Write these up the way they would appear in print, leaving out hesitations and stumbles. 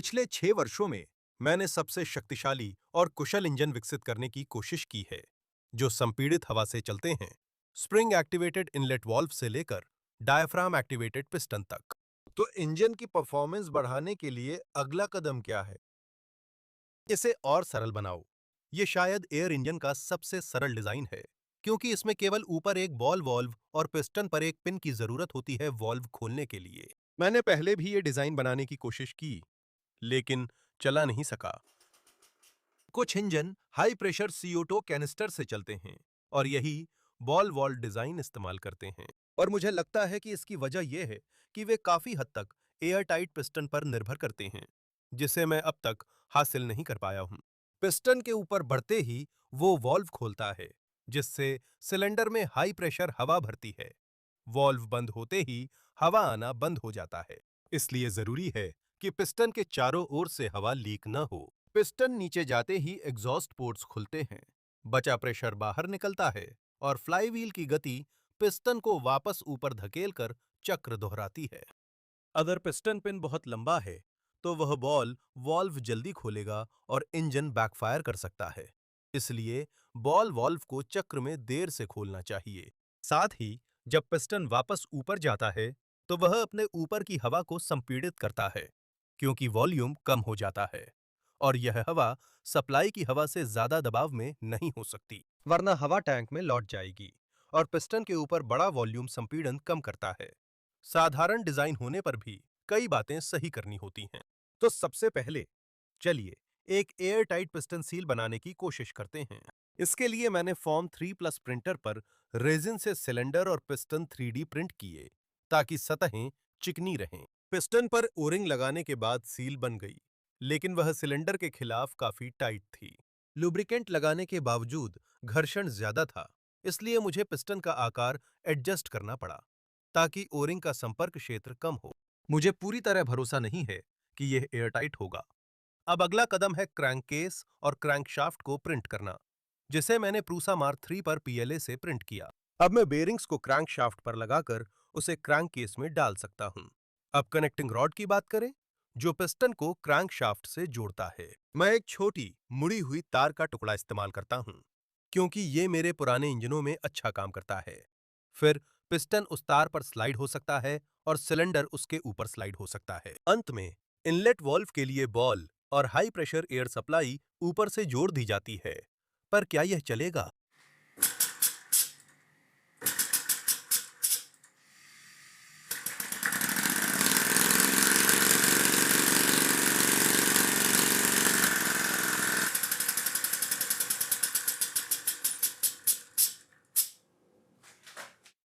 पिछले 6 वर्षों में मैंने सबसे शक्तिशाली और कुशल इंजन विकसित करने की कोशिश की है, जो संपीड़ित हवा से चलते हैं, स्प्रिंग एक्टिवेटेड इनलेट वाल्व से लेकर डायफ्राम एक्टिवेटेड पिस्टन तक। तो इंजन की परफॉर्मेंस बढ़ाने के लिए अगला कदम क्या है? इसे और सरल बनाओ। ये शायद एयर इंजन का सबसे सरल डिजाइन है, क्योंकि इसमें केवल ऊपर एक बॉल वाल्व और पिस्टन पर एक पिन की जरूरत होती है वाल्व खोलने के लिए। मैंने पहले भी ये डिजाइन बनाने की कोशिश की, लेकिन चला नहीं सका। कुछ engine high pressure CO2 canister से चलते हैं और यही बॉल वॉल्व डिजाइन इस्तेमाल करते हैं। और मुझे लगता है कि इसकी वजह यह है कि वे काफी हद तक एयर टाइट पिस्टन पर निर्भर करते हैं, जिसे मैं अब तक हासिल नहीं कर पाया हूं। पिस्टन के ऊपर बढ़ते ही वो वॉल्व खोलता है, जिससे सिलेंडर में हाई प्रेशर हवा भरती है। वॉल्व बंद होते ही हवा आना बंद हो जाता है। इसलिए जरूरी है कि पिस्टन के चारों ओर से हवा लीक न हो। पिस्टन नीचे जाते ही एग्जॉस्ट पोर्ट्स खुलते हैं, बचा प्रेशर बाहर निकलता है और फ्लाईव्हील की गति पिस्टन को वापस ऊपर धकेलकर चक्र दोहराती है। अगर पिस्टन पिन बहुत लंबा है, तो वह बॉल वॉल्व जल्दी खोलेगा और इंजन बैकफायर कर सकता है। इसलिए बॉल वॉल्व को चक्र में देर से खोलना चाहिए। साथ ही जब पिस्टन वापस ऊपर जाता है, तो वह अपने ऊपर की हवा को संपीड़ित करता है, क्योंकि वॉल्यूम कम हो जाता है और यह हवा सप्लाई की हवा से ज्यादा दबाव में नहीं हो सकती, वरना हवा टैंक में लौट जाएगी और पिस्टन के ऊपर बड़ा वॉल्यूम संपीड़न कम करता है। साधारण डिजाइन होने पर भी कई बातें सही करनी होती हैं। तो सबसे पहले चलिए एक एयर टाइट पिस्टन सील बनाने की कोशिश करते हैं। इसके लिए मैंने फॉर्म 3+ प्रिंटर पर रेजिन से सिलेंडर और पिस्टन 3D प्रिंट किए, ताकि सतहें चिकनी रहें। पिस्टन पर ओरिंग लगाने के बाद सील बन गई, लेकिन वह सिलेंडर के खिलाफ काफी टाइट थी। लुब्रिकेंट लगाने के बावजूद घर्षण ज्यादा था, इसलिए मुझे पिस्टन का आकार एडजस्ट करना पड़ा, ताकि ओरिंग का संपर्क क्षेत्र कम हो। मुझे पूरी तरह भरोसा नहीं है कि यह एयरटाइट होगा। अब अगला कदम है क्रैंककेस और क्रैंकशाफ्ट को प्रिंट करना, जिसे मैंने प्रूसा मार्क 3 पर PLA से प्रिंट किया। अब मैं बेरिंग्स को क्रैंकशाफ्ट पर लगाकर उसे क्रैंककेस में डाल सकता हूं। अब कनेक्टिंग रॉड की बात करें, जो पिस्टन को क्रैंकशाफ्ट से जोड़ता है। मैं एक छोटी मुड़ी हुई तार का टुकड़ा इस्तेमाल करता हूं, क्योंकि ये मेरे पुराने इंजनों में अच्छा काम करता है। फिर पिस्टन उस तार पर स्लाइड हो सकता है और सिलेंडर उसके ऊपर स्लाइड हो सकता है। अंत में इनलेट वाल्व के लिए बॉल और हाई प्रेशर एयर सप्लाई ऊपर से जोड़ दी जाती है। पर क्या यह चलेगा?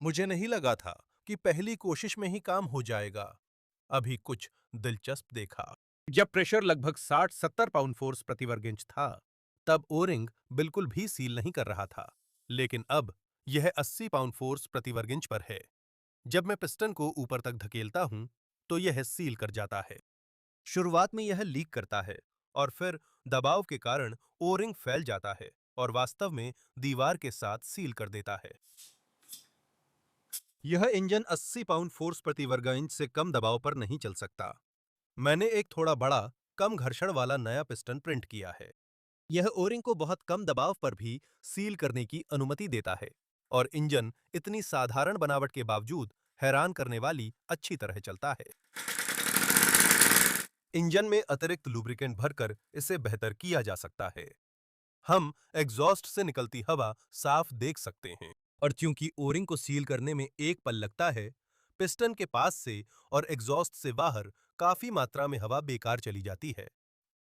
मुझे नहीं लगा था कि पहली कोशिश में ही काम हो जाएगा। अभी कुछ दिलचस्प देखा। जब प्रेशर लगभग 60-70 पाउंड फोर्स प्रति वर्ग इंच था, तब ओरिंग बिल्कुल भी सील नहीं कर रहा था। लेकिन अब यह 80 पाउंड फोर्स प्रति वर्ग इंच पर है। जब मैं पिस्टन को ऊपर तक धकेलता हूं, तो यह सील कर जाता है। शुरुआत में यह लीक करता है और फिर दबाव के कारण ओरिंग फैल जाता है और वास्तव में दीवार के साथ सील कर देता है। यह इंजन 80 पाउंड फोर्स प्रति वर्ग इंच से कम दबाव पर नहीं चल सकता। मैंने एक थोड़ा बड़ा, कम घर्षण वाला नया पिस्टन प्रिंट किया है। यह ओरिंग को बहुत कम दबाव पर भी सील करने की अनुमति देता है और इंजन इतनी साधारण बनावट के बावजूद हैरान करने वाली अच्छी तरह चलता है। इंजन में अतिरिक्त लुब्रिकेंट भरकर इसे बेहतर किया जा सकता है। हम एग्जॉस्ट से निकलती हवा साफ देख सकते हैं और क्योंकि ओरिंग को सील करने में एक पल लगता है, पिस्टन के पास से और एग्जॉस्ट से बाहर काफी मात्रा में हवा बेकार चली जाती है।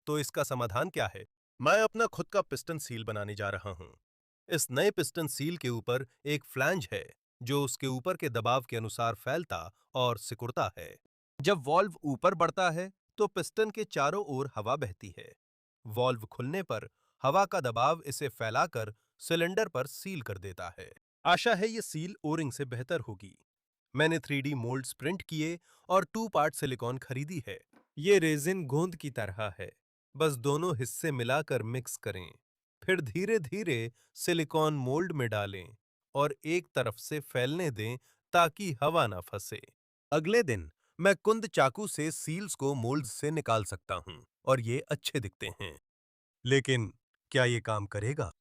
तो इसका समाधान क्या है? मैं अपना खुद का पिस्टन सील बनाने जा रहा हूं। इस नए पिस्टन सील के ऊपर एक फ्लैंज है, जो उसके ऊपर के दबाव के अनुसार फैलता और सिकुड़ता है। जब वॉल्व ऊपर बढ़ता है, तो पिस्टन के चारों ओर हवा बहती है। वॉल्व खुलने पर हवा का दबाव इसे फैलाकर सिलेंडर पर सील कर देता है। आशा है ये सील ओरिंग से बेहतर होगी। मैंने 3D मोल्ड्स प्रिंट किए और 2 पार्ट सिलिकॉन खरीदी है। ये रेजिन गोंद की तरह है। बस दोनों हिस्से मिलाकर मिक्स करें, फिर धीरे धीरे सिलिकॉन मोल्ड में डालें और एक तरफ से फैलने दें, ताकि हवा ना फंसे। अगले दिन मैं कुंद चाकू से सील्स को मोल्ड्स से निकाल सकता हूं और ये अच्छे दिखते हैं। लेकिन क्या ये काम करेगा?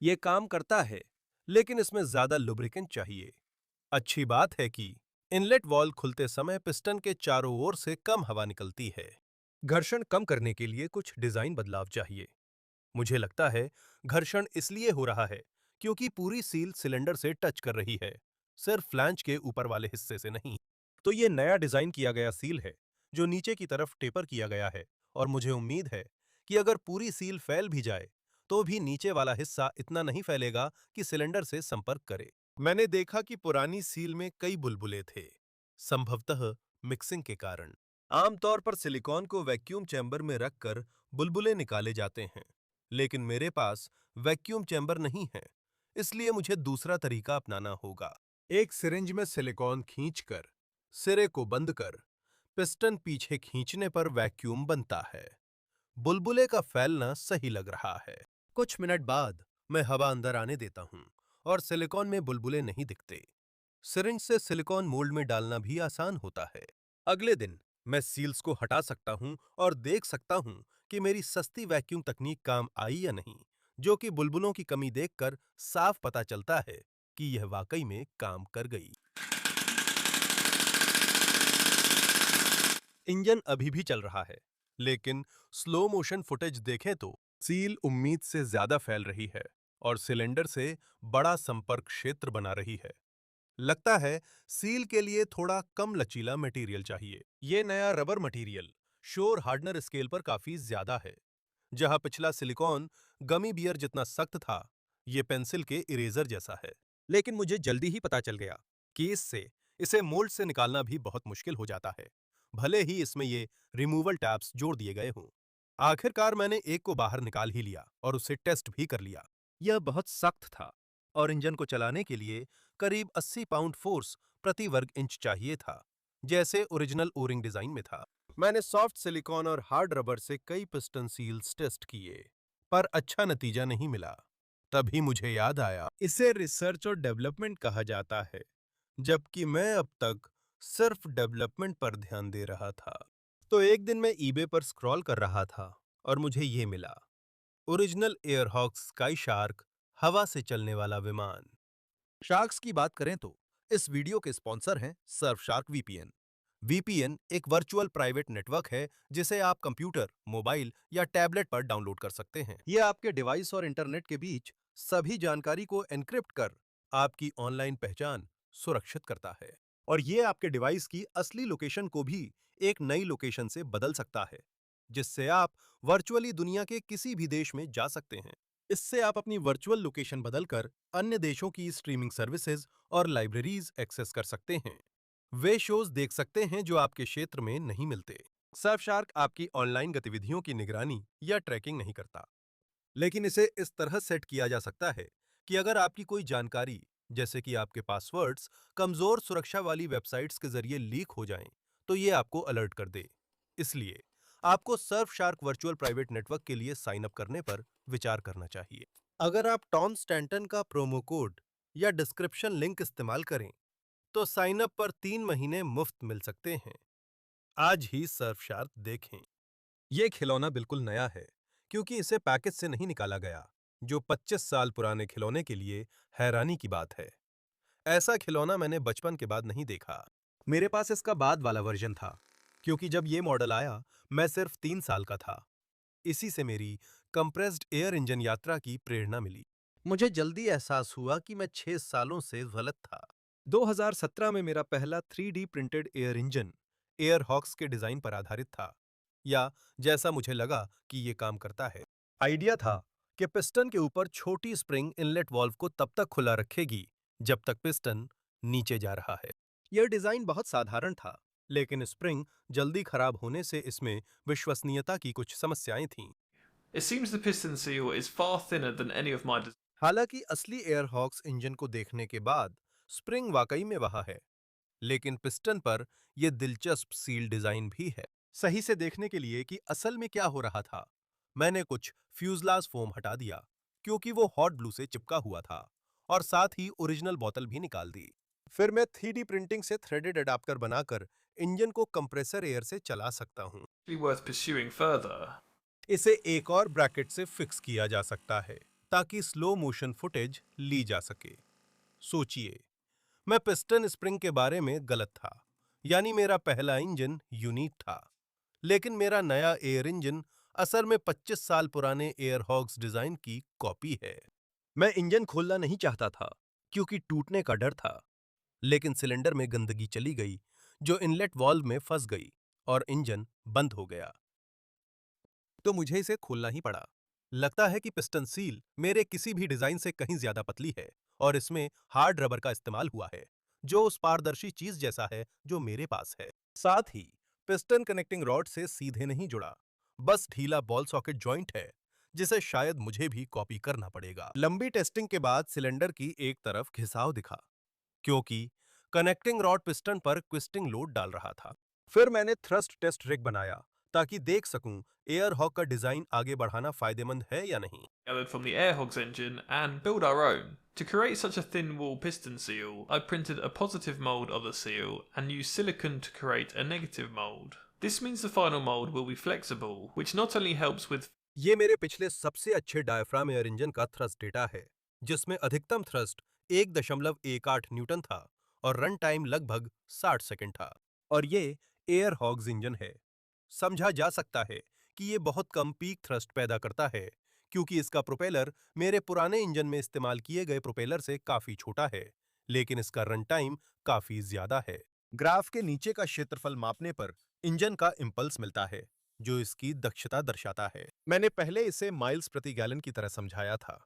ये काम करता है, लेकिन इसमें ज्यादा लुब्रिकेंट चाहिए। अच्छी बात है कि इनलेट वाल्व खुलते समय पिस्टन के चारों ओर से कम हवा निकलती है। घर्षण कम करने के लिए कुछ डिजाइन बदलाव चाहिए। मुझे लगता है घर्षण इसलिए हो रहा है क्योंकि पूरी सील सिलेंडर से टच कर रही है, सिर्फ फ्लैंज के ऊपर वाले हिस्से से नहीं। तो ये नया डिजाइन किया गया सील है जो नीचे की तरफ टेपर किया गया है, और मुझे उम्मीद है कि अगर पूरी सील फैल भी जाए तो भी नीचे वाला हिस्सा इतना नहीं फैलेगा कि सिलेंडर से संपर्क करे। मैंने देखा कि पुरानी सील में कई बुलबुले थे, संभवतः मिक्सिंग के कारण। आमतौर पर सिलिकॉन को वैक्यूम चैम्बर में रखकर बुलबुले निकाले जाते हैं, लेकिन मेरे पास वैक्यूम चैम्बर नहीं है, इसलिए मुझे दूसरा तरीका अपनाना होगा। एक सिरिंज में सिलिकॉन खींचकर सिरे को बंद कर पिस्टन पीछे खींचने पर वैक्यूम बनता है। बुलबुले का फैलना सही लग रहा है। कुछ मिनट बाद मैं हवा अंदर आने देता हूं और सिलिकॉन में बुलबुले नहीं दिखते। सिरिंज से सिलिकॉन मोल्ड में डालना भी आसान होता है। अगले दिन मैं सील्स को हटा सकता हूं और देख सकता हूं कि मेरी सस्ती वैक्यूम तकनीक काम आई या नहीं, जो कि बुलबुलों की कमी देखकर साफ पता चलता है कि यह वाकई में काम कर गई। इंजन अभी भी चल रहा है, लेकिन स्लो मोशन फुटेज देखें तो सील उम्मीद से ज्यादा फैल रही है और सिलेंडर से बड़ा संपर्क क्षेत्र बना रही है। लगता है सील के लिए थोड़ा कम लचीला मटेरियल चाहिए। ये नया रबर मटेरियल शोर हार्डनर स्केल पर काफी ज्यादा है। जहां पिछला सिलिकॉन गमी बियर जितना सख्त था, ये पेंसिल के इरेजर जैसा है। लेकिन मुझे जल्दी ही पता चल गया कि इससे इसे मोल्ड से निकालना भी बहुत मुश्किल हो जाता है, भले ही इसमें ये रिमूवल टैब्स जोड़ दिए गए हों। आखिरकार मैंने एक को बाहर निकाल ही लिया और उसे टेस्ट भी कर लिया। यह बहुत सख्त था और इंजन को चलाने के लिए करीब 80 पाउंड फोर्स प्रति वर्ग इंच चाहिए था, जैसे ओरिजिनल ओरिंग डिजाइन में था। मैंने सॉफ्ट सिलिकॉन और हार्ड रबर से कई पिस्टन सील्स टेस्ट किए, पर अच्छा नतीजा नहीं मिला। तभी मुझे याद आया, इसे रिसर्च और डेवलपमेंट कहा जाता है, जबकि मैं अब तक सिर्फ डेवलपमेंट पर ध्यान दे रहा था। तो एक दिन मैं ईबे पर स्क्रॉल कर रहा था और मुझे ये मिला, ओरिजिनल एयरहॉक्स स्काई शार्क हवा से चलने वाला विमान। शार्क्स की बात करें तो इस वीडियो के स्पॉन्सर हैं सर्फशार्क वीपीएन। वीपीएन एक वर्चुअल प्राइवेट नेटवर्क है जिसे आप कंप्यूटर, मोबाइल या टैबलेट पर डाउनलोड कर सकते हैं। यह आपके डिवाइस और इंटरनेट के बीच सभी जानकारी को एन्क्रिप्ट कर आपकी ऑनलाइन पहचान सुरक्षित करता है, और यह आपके डिवाइस की असली लोकेशन को भी एक नई लोकेशन से बदल सकता है, जिससे आप वर्चुअली दुनिया के किसी भी देश में जा सकते हैं। इससे आप अपनी वर्चुअल लोकेशन बदलकर अन्य देशों की स्ट्रीमिंग सर्विसेज और लाइब्रेरीज एक्सेस कर सकते हैं। वे शोज देख सकते हैं जो आपके क्षेत्र में नहीं मिलते। सर्फशार्क आपकी ऑनलाइन गतिविधियों की निगरानी या ट्रैकिंग नहीं करता, लेकिन इसे इस तरह सेट किया जा सकता है कि अगर आपकी कोई जानकारी, जैसे कि आपके पासवर्ड्स, कमजोर सुरक्षा वाली वेबसाइट्स के जरिए लीक हो जाएं, तो ये आपको अलर्ट कर दे। इसलिए आपको सर्फशार्क वर्चुअल प्राइवेट नेटवर्क के लिए साइन अप करने पर विचार करना चाहिए। अगर आप टॉम स्टैंटन का प्रोमो कोड या डिस्क्रिप्शन लिंक इस्तेमाल करें, तो साइन अप पर 3 महीने मुफ्त मिल सकते हैं। आज ही सर्फशार्क देखें। यह खिलौना बिल्कुल नया है क्योंकि इसे पैकेज से नहीं निकाला गया, जो 25 साल पुराने खिलौने के लिए हैरानी की बात है। ऐसा खिलौना मैंने बचपन के बाद नहीं देखा। मेरे पास इसका बाद वाला वर्जन था, क्योंकि जब ये मॉडल आया मैं सिर्फ 3 साल का था। इसी से मेरी कंप्रेस्ड एयर इंजन यात्रा की प्रेरणा मिली। मुझे जल्दी एहसास हुआ कि मैं 6 सालों से गलत था। 2017 में मेरा पहला 3D printed air engine air hawks के डिजाइन पर आधारित था, या जैसा मुझे लगा कि ये काम करता है। आइडिया था कि पिस्टन के ऊपर छोटी स्प्रिंग इनलेट वाल्व को तब तक खुला रखेगी जब तक पिस्टन नीचे जा रहा है। यह डिजाइन बहुत साधारण था, लेकिन स्प्रिंग जल्दी खराब होने से इसमें विश्वसनीयता की कुछ समस्याएं थीं। It seems the piston seal is far thinner than any of my हालांकि असली एयरहॉक्स इंजन को देखने के बाद स्प्रिंग वाकई में वहां है, लेकिन पिस्टन पर यह दिलचस्प सील डिजाइन भी है। सही से देखने के लिए कि असल में क्या हो रहा था, मैंने कुछ फ्यूजलाज फोम हटा दिया क्योंकि वो हॉट ग्लू से चिपका हुआ था और साथ ही ओरिजिनल बोतल भी निकाल दी। फिर मैं 3D प्रिंटिंग से थ्रेडेड अडाप्टर बनाकर इंजन को कंप्रेसर एयर से चला सकता हूँ। Be worth pursuing further. इसे एक और ब्रैकेट से फिक्स किया जा सकता है ताकि स्लो मोशन फुटेज ली जा सके। सोचिए, मैं पिस्टन स्प्रिंग के बारे में गलत था, यानी मेरा पहला इंजन यूनिक था, लेकिन मेरा नया एयर इंजन असल में 25 साल पुराने एयर हॉग्स डिजाइन की कॉपी है। मैं इंजन खोलना नहीं चाहता था क्योंकि टूटने का डर था, लेकिन सिलेंडर में गंदगी चली गई जो इनलेट वाल्व में फंस गई और इंजन बंद हो गया, तो मुझे इसे खोलना ही पड़ा। लगता है कि पिस्टन सील मेरे किसी भी डिजाइन से कहीं ज्यादा पतली है और इसमें हार्ड रबर का इस्तेमाल हुआ है, जो उस पारदर्शी चीज जैसा है जो मेरे पास है। साथ ही पिस्टन कनेक्टिंग रॉड से सीधे नहीं जुड़ा, बस ढीला बॉल सॉकेट जॉइंट है, जिसे शायद मुझे भी कॉपी करना पड़ेगा। लंबी टेस्टिंग के बाद सिलेंडर की एक तरफ घिसाव दिखा, क्योंकि कनेक्टिंग रॉड पिस्टन पर ट्विस्टिंग लोड डाल रहा था। फिर मैंने थ्रस्ट टेस्ट रिग बनाया ताकि देख सकूं एयर हॉक का डिजाइन आगे बढ़ाना फायदेमंद है या नहीं। Gathered from the Airhogs engine and build our own. To create such a thin wall piston seal, I printed a positive mould of the seal and used silicon to create a negative mould. This means the final mould will be flexible, which not only helps with ये मेरे पिछले सबसे अच्छे diaphragm air engine का thrust data है, जिसमें अधिकतम thrust 1.18 Newton था और रन टाइम लगभग 60 सेकंड था। और ये एयर हॉग्स इंजन है। समझा जा सकता है कि ये बहुत कम पीक थ्रस्ट पैदा करता है, क्योंकि इसका प्रोपेलर मेरे पुराने इंजन में इस्तेमाल किए गए प्रोपेलर से काफी छोटा है, लेकिन इसका रन टाइम काफी ज्यादा है। ग्राफ के नीचे का क्षेत्रफल मापने पर इंजन का इंपल्स मिलता है, जो इसकी दक्षता दर्शाता है। मैंने पहले इसे माइल्स प्रति गैलन की तरह समझाया था,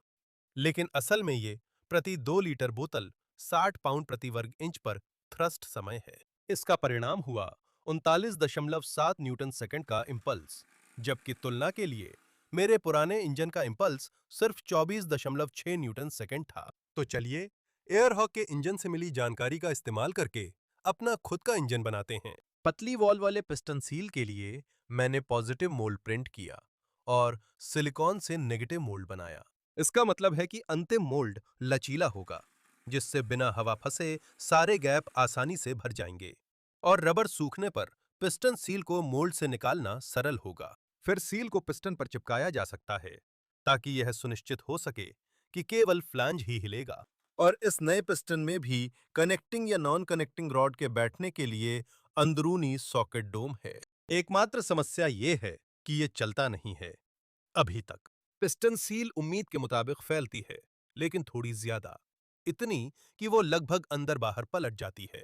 लेकिन असल में ये प्रति 2 लीटर बोतल 60 पाउंड प्रति वर्ग इंच पर थ्रस्ट समय है। इसका परिणाम हुआ 39.7 न्यूटन सेकंड का इंपल्स, जबकि तुलना के लिए मेरे पुराने इंजन का इंपल्स सिर्फ 24.6 न्यूटन सेकंड था। तो चलिए एयरहॉक के इंजन से मिली जानकारी का इस्तेमाल करके अपना खुद का इंजन बनाते हैं। पतली वॉल वाले पिस्टन सील के लिए मैंने पॉजिटिव मोल्ड प्रिंट किया और सिलिकॉन से नेगेटिव मोल्ड बनाया। इसका मतलब है कि अंतिम मोल्ड लचीला होगा, जिससे बिना हवा फंसे सारे गैप आसानी से भर जाएंगे और रबर सूखने पर पिस्टन सील को मोल्ड से निकालना सरल होगा। फिर सील को पिस्टन पर चिपकाया जा सकता है ताकि यह सुनिश्चित हो सके कि केवल फ्लैंज ही हिलेगा। और इस नए पिस्टन में भी कनेक्टिंग या नॉन कनेक्टिंग रॉड के बैठने के लिए अंदरूनी सॉकेट डोम है। एकमात्र समस्या ये है कि ये चलता नहीं है अभी तक। पिस्टन सील उम्मीद के मुताबिक फैलती है, लेकिन थोड़ी ज्यादा, इतनी कि वो लगभग अंदर बाहर पलट जाती है।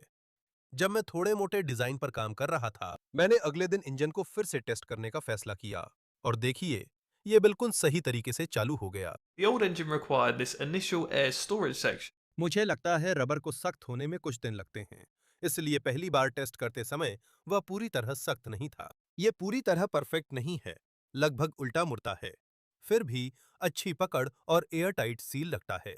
जब मैं थोड़े मोटे डिजाइन पर काम कर रहा था, मैंने अगले दिन इंजन को फिर से टेस्ट करने का फैसला किया और देखिए, ये बिल्कुल सही तरीके से चालू हो गया। the old engine required this initial air storage section. मुझे लगता है रबर को सख्त होने में कुछ दिन लगते हैं, इसलिए पहली बार टेस्ट करते समय वह पूरी तरह सख्त नहीं था। ये पूरी तरह परफेक्ट नहीं है, लगभग उल्टा मुड़ता है, फिर भी अच्छी पकड़ और एयर टाइट सील लगता है।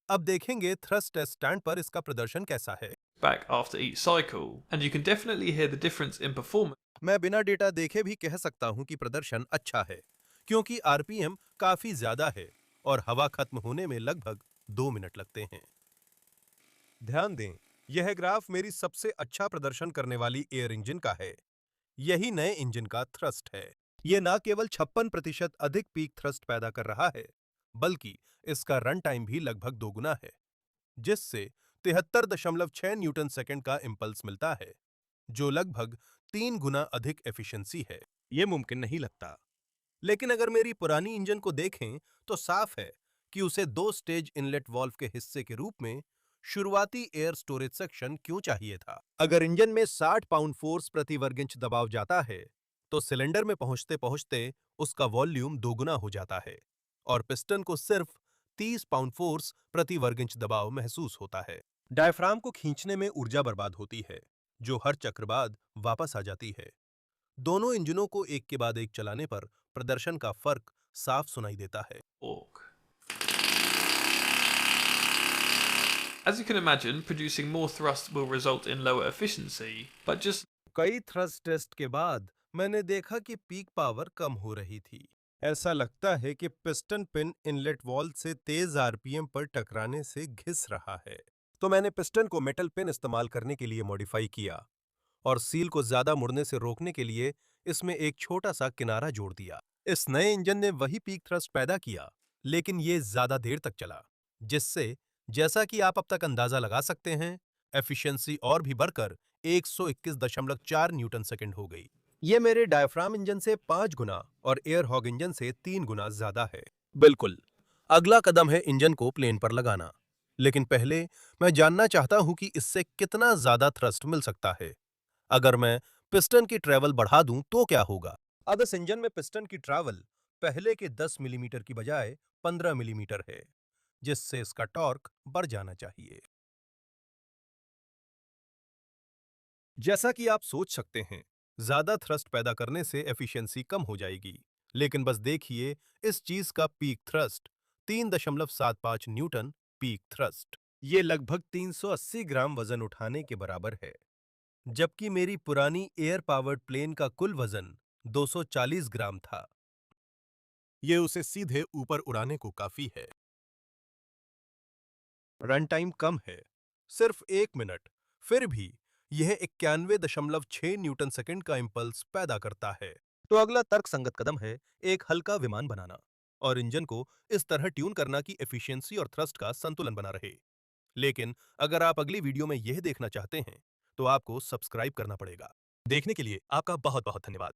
अब देखेंगे थ्रस्ट टेस्ट स्टैंड पर इसका प्रदर्शन कैसा है। Back after each cycle, and you can definitely hear the difference in performance. मैं बिना डेटा देखे भी कह सकता हूं कि प्रदर्शन अच्छा है, क्योंकि आरपीएम काफी ज्यादा है और हवा खत्म होने में लगभग 2 मिनट लगते हैं। ध्यान दें, यह ग्राफ मेरी सबसे अच्छा प्रदर्शन करने वाली एयर इंजन का है। यही नए इंजन का थ्रस्ट है। यह न केवल 56% अधिक पीक थ्रस्ट पैदा कर रहा है, बल्कि इसका रन टाइम भी लगभग दोगुना है, जिससे 73.6 न्यूटन सेकंड का इंपल्स मिलता है, जो लगभग 3 गुना अधिक एफिशिएंसी है। यह मुमकिन नहीं लगता, लेकिन अगर मेरी पुरानी इंजन को देखें तो साफ है कि उसे 2 स्टेज इनलेट वाल्व के हिस्से के रूप में शुरुआती एयर स्टोरेज सेक्शन क्यों चाहिए था। अगर इंजन में 60 पाउंड फोर्स प्रति वर्ग इंच दबाव जाता है, तो सिलेंडर में पहुंचते पहुंचते उसका वॉल्यूम दोगुना हो जाता है और पिस्टन को सिर्फ 30 पाउंड फोर्स प्रति वर्ग इंच दबाव महसूस होता है। डायफ्राम को खींचने में ऊर्जा बर्बाद होती है, जो हर चक्र बाद वापस आ जाती है। दोनों इंजनों को एक के बाद एक चलाने पर प्रदर्शन का फर्क साफ सुनाई देता है। As you can imagine, producing more thrust will result in lower efficiency, but just कई थ्रस्ट टेस्ट के बाद मैंने देखा कि पीक पावर कम हो रही थी। ऐसा लगता है कि पिस्टन पिन इनलेट वाल्व से तेज आरपीएम पर टकराने से घिस रहा है। तो मैंने पिस्टन को मेटल पिन इस्तेमाल करने के लिए मॉडिफाई किया और सील को ज्यादा मुड़ने से रोकने के लिए इसमें एक छोटा सा किनारा जोड़ दिया। इस नए इंजन ने वही पीक थ्रस्ट पैदा किया, लेकिन ये ज्यादा देर तक चला, जिससे जैसा कि आप अब तक अंदाजा लगा सकते हैं, एफिशिएंसी और भी बढ़कर 121.4 न्यूटन सेकंड हो गई। ये मेरे डायफ्राम इंजन से 5 गुना और एयर हॉग इंजन से 3 गुना ज्यादा है। बिल्कुल। अगला कदम है इंजन को प्लेन पर लगाना। लेकिन पहले मैं जानना चाहता हूं कि इससे कितना ज्यादा थ्रस्ट मिल सकता है। अगर मैं पिस्टन की ट्रेवल बढ़ा दूं तो क्या होगा? अब इस इंजन में पिस्टन की ट्रैवल पहले के 10 मिलीमीटर की बजाय 15 मिलीमीटर है, जिससे इसका टॉर्क बढ़ जाना चाहिए। जैसा कि आप सोच सकते हैं, ज्यादा थ्रस्ट पैदा करने से एफिशिएंसी कम हो जाएगी, लेकिन बस देखिए इस चीज का peak thrust 3.75 Newton peak thrust. ये लगभग 380 ग्राम वजन उठाने के बराबर है, जबकि मेरी पुरानी एयर पावर्ड प्लेन का कुल वजन 240 ग्राम था। ये उसे सीधे ऊपर उड़ाने को काफी है। रन टाइम कम है, सिर्फ 1 मिनट। फिर भी यह 91.6 न्यूटन सेकंड का इंपल्स पैदा करता है। तो अगला तर्कसंगत कदम है एक हल्का विमान बनाना और इंजन को इस तरह ट्यून करना कि एफिशिएंसी और थ्रस्ट का संतुलन बना रहे। लेकिन अगर आप अगली वीडियो में यह देखना चाहते हैं, तो आपको सब्सक्राइब करना पड़ेगा। देखने के लिए आपका बहुत बहुत धन्यवाद।